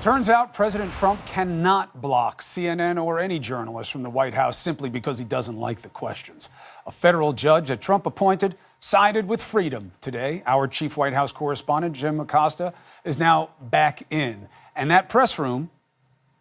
Turns out President Trump cannot block CNN or any journalist from the White House simply because he doesn't like the questions. A federal judge that Trump appointed sided with freedom today. Our chief White House correspondent, Jim Acosta, is now back in. And that press room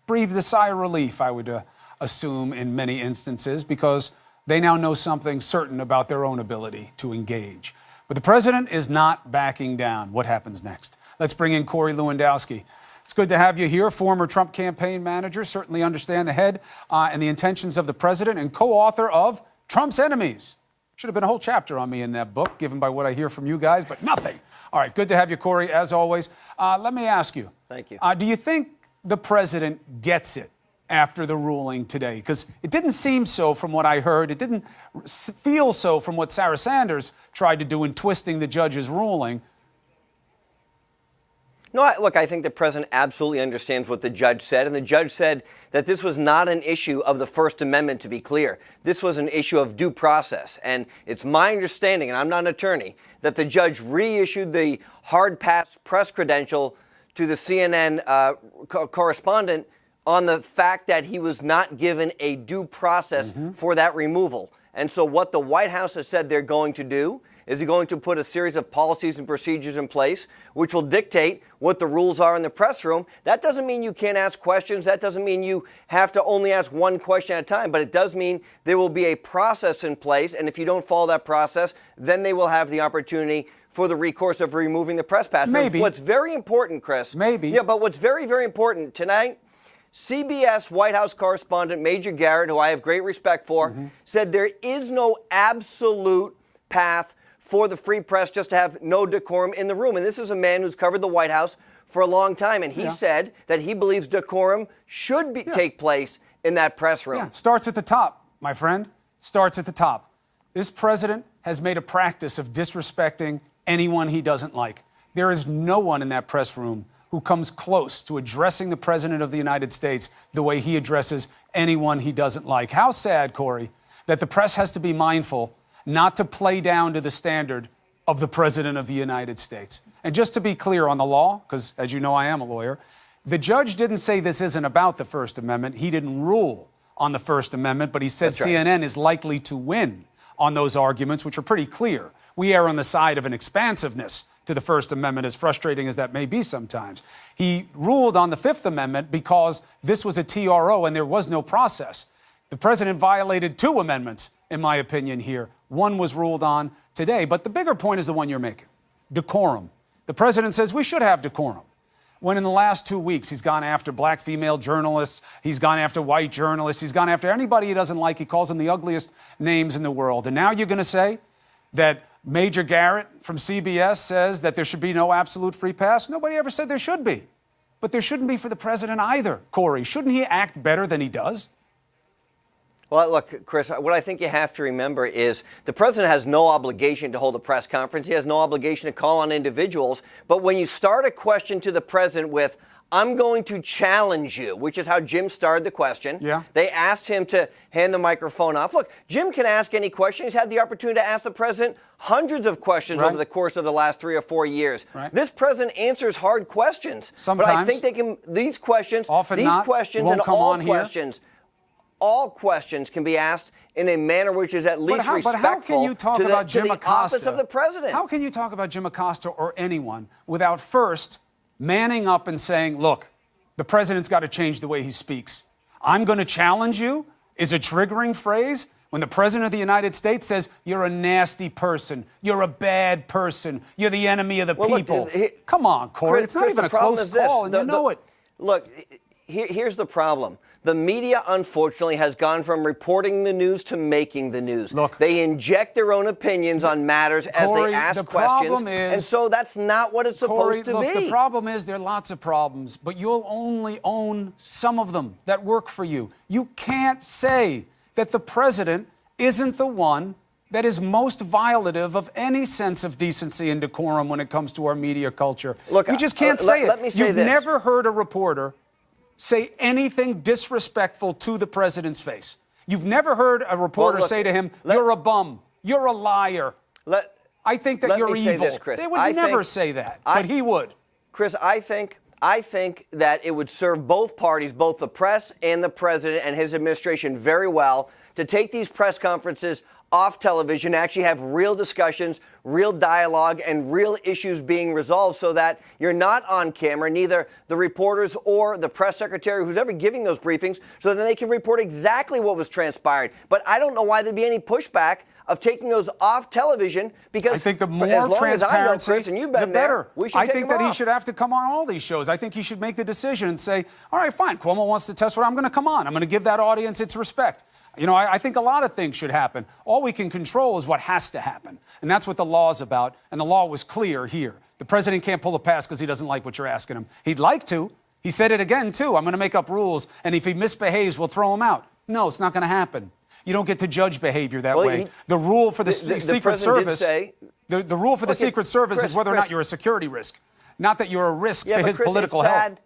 breathed a sigh of relief, I would assume, in many instances, because they now know something certain about their own ability to engage. But the president is not backing down. What happens next? Let's bring in Corey Lewandowski. It's good to have you here, former Trump campaign manager, certainly understand the head and the intentions of the president, and co-author of Trump's Enemies. Should have been a whole chapter on me in that book, given by what I hear from you guys, but nothing. All right, good to have you, Corey, as always. Let me ask you. Thank you. Do you think the president gets it after the ruling today? Because it didn't seem so from what I heard. It didn't feel so from what Sarah Sanders tried to do in twisting the judge's ruling. No, I think the president absolutely understands what the judge said, and the judge said that this was not an issue of the First Amendment, to be clear. This was an issue of due process, and it's my understanding, and I'm not an attorney, that the judge reissued the hard-pass press credential to the CNN correspondent on the fact that he was not given a due process for that removal. And so what the White House has said they're going to do is they're going to put a series of policies and procedures in place which will dictate what the rules are in the press room. That doesn't mean you can't ask questions. That doesn't mean you have to only ask one question at a time. But it does mean there will be a process in place. And if you don't follow that process, then they will have the opportunity for the recourse of removing the press pass. Maybe. And what's very important, Chris. Maybe. Yeah, but what's very, very important tonight, CBS White House correspondent Major Garrett, who I have great respect for, said there is no absolute path for the free press just to have no decorum in the room. And this is a man who's covered the White House for a long time. And he said that he believes decorum should take place in that press room. Yeah, starts at the top, my friend. Starts at the top. This president has made a practice of disrespecting anyone he doesn't like. There is no one in that press room who comes close to addressing the president of the United States the way he addresses anyone he doesn't like. How sad, Corey, that the press has to be mindful not to play down to the standard of the president of the United States. And just to be clear on the law, because as you know, I am a lawyer, the judge didn't say this isn't about the First Amendment. He didn't rule on the First Amendment, but he said CNN is likely to win on those arguments, which are pretty clear. We err on the side of an expansiveness to the First Amendment, as frustrating as that may be sometimes. He ruled on the Fifth Amendment because this was a TRO and there was no process. The president violated two amendments, in my opinion, here. One was ruled on today, but the bigger point is the one you're making. Decorum. The president says we should have decorum. When in the last 2 weeks he's gone after black female journalists, he's gone after white journalists, he's gone after anybody he doesn't like, he calls them the ugliest names in the world. And now you're going to say that Major Garrett from CBS says that there should be no absolute free pass? Nobody ever said there should be. But there shouldn't be for the president either, Corey. Shouldn't he act better than he does? Well, look, Chris, what I think you have to remember is the president has no obligation to hold a press conference. He has no obligation to call on individuals. But when you start a question to the president with, I'm going to challenge you, which is how Jim started the question. Yeah. They asked him to hand the microphone off. Look, Jim can ask any question. He's had the opportunity to ask the president hundreds of questions over the course of the last 3 or 4 years. This president answers hard questions. Sometimes. But I think they can, these questions, Often these not. questions Won't and come all on here. questions, all questions can be asked in a manner which is at least respectful but how can you talk about Jim to the Acosta? office of the president. How can you talk about Jim Acosta or anyone without first manning up and saying, look, the president's got to change the way he speaks? I'm going to challenge you is a triggering phrase when the president of the United States says you're a nasty person, you're a bad person, you're the enemy of the people. Look, come on, Corey. It's not even a close call, and you know it. Look, here's the problem. The media, unfortunately, has gone from reporting the news to making the news. Look, they inject their own opinions on matters as they ask questions, and so that's not what it's supposed to be. The problem is there are lots of problems, but you'll only own some of them that work for you. You can't say that the president isn't the one that is most violative of any sense of decency and decorum when it comes to our media culture. Look, you just can't say it. Let me say You've this. never heard a reporter say anything disrespectful to the president's face. You've never heard a reporter say to him, you're a bum, you're a liar. I think that you're evil. This, Chris. They would never say that, but he would. Chris, I think I think that it would serve both parties, both the press and the president and his administration, very well to take these press conferences off television, actually have real discussions, real dialogue, and real issues being resolved so that you're not on camera, neither the reporters or the press secretary who's ever giving those briefings, so that they can report exactly what was transpired. But I don't know why there'd be any pushback of taking those off television, because I think the more as long transparency, as I know, Chris, and you've been the better. There, we should I take think them that off. he should have to come on all these shows. I think he should make the decision and say, all right, fine, Cuomo wants to test what I'm going to come on. I'm going to give that audience its respect. You know, I think a lot of things should happen. All we can control is what has to happen. And that's what the law's about. And the law was clear here. The president can't pull a pass because he doesn't like what you're asking him. He'd like to. He said it again, too. I'm going to make up rules, and if he misbehaves, we'll throw him out. No, it's not going to happen. You don't get to judge behavior that way. The rule for the Secret Service, the rule for the Secret Service is whether or not you're a security risk, not that you're a risk to his political health.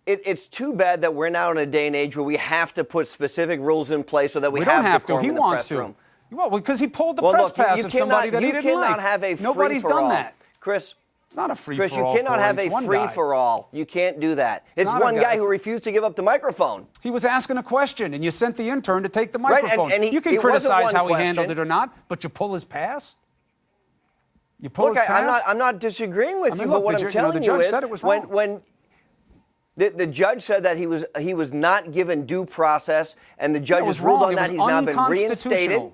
It's too bad that we're now in a day and age where we have to put specific rules in place so that we don't have to. decorum He in the wants press to. room. Well, because he pulled the press pass of somebody that he didn't like. You cannot have a free-for-all. Nobody's done that. Chris, it's not a free-for-all. Chris, you cannot have a free-for-all. You can't do that. It's one guy who refused to give up the microphone. He was asking a question, and you sent the intern to take the microphone. Right, and you can criticize how he handled it or not, but you pull his pass? You pull his pass? I'm not disagreeing with you, but what I'm telling you is said it was wrong. when the judge said that he was not given due process, and the judge has ruled on that. He's now been reinstated.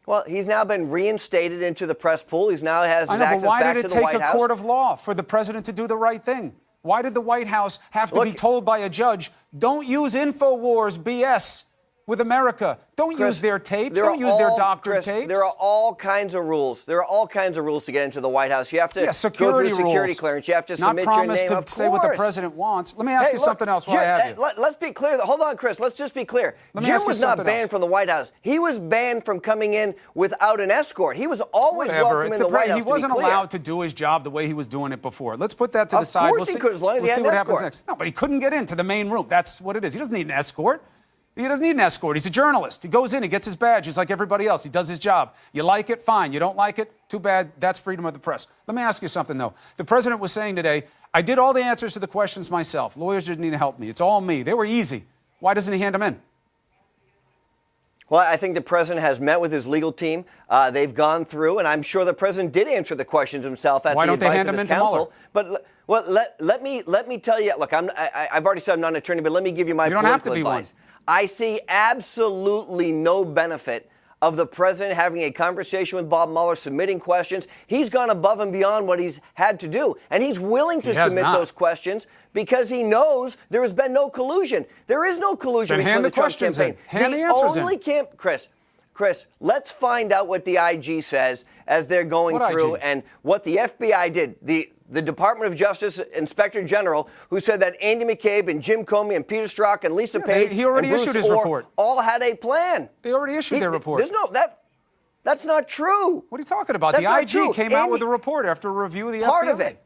Well, he's now been reinstated into the press pool. He's now has his access back to the White House. Why did it take a court of law for the president to do the right thing? Why did the White House have to be told by a judge, don't use InfoWars BS with America? Don't use their tapes. Don't use their doctored tapes. There are all kinds of rules. There are all kinds of rules to get into the White House. You have to go through security clearance. You have to submit your name. Not promise to say what the president wants. Let me ask you something else while I have you. Let's be clear. Hold on, Chris. Let's just be clear. Jim was not banned from the White House. He was banned from coming in without an escort. He was always welcome in the White House. He wasn't allowed to do his job the way he was doing it before. Let's put that to the side. Of course he could, as long as he had an escort. Happens next. No, but he couldn't get into the main room. That's what it is. He doesn't need an escort. He doesn't need an escort. He's a journalist. He goes in, he gets his badge. He's like everybody else. He does his job. You like it? Fine. You don't like it? Too bad. That's freedom of the press. Let me ask you something, though. The president was saying today, I did all the answers to the questions myself. Lawyers didn't need to help me. It's all me. They were easy. Why doesn't he hand them in? Well, I think the president has met with his legal team. They've gone through, and I'm sure the president did answer the questions himself at the advice of his counsel. But let me tell you. Look, I've already said I'm not an attorney, but let me give you my political advice. I see absolutely no benefit of the president having a conversation with Bob Mueller, submitting questions. He's gone above and beyond what he's had to do, and he's willing to submit those questions because he knows there has been no collusion. There is no collusion between the Trump campaign. Hand the answers in. Chris, let's find out what the IG says as they're going through and what the FBI did. The Department of Justice Inspector General, who said that Andy McCabe and Jim Comey and Peter Strzok and Lisa Page he already and Bruce issued his report. All had a plan. They already issued their report. That's not true. What are you talking about? The IG came out with a report after a review of the FBI. Part of it.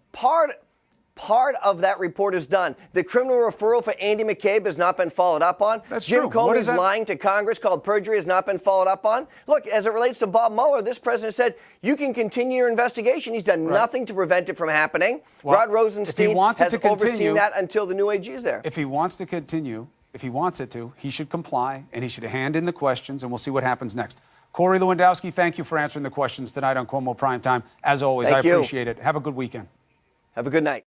Part of that report is done. The criminal referral for Andy McCabe has not been followed up on. That's Jim true. Comey's lying to Congress called perjury has not been followed up on. Look, as it relates to Bob Mueller, this president said, you can continue your investigation. He's done nothing to prevent it from happening. Well, Rod Rosenstein has overseen that until the new AG is there. If he wants to continue, if he wants it to, he should comply, and he should hand in the questions, and we'll see what happens next. Corey Lewandowski, thank you for answering the questions tonight on Cuomo Primetime. As always, I appreciate it. Have a good weekend. Have a good night.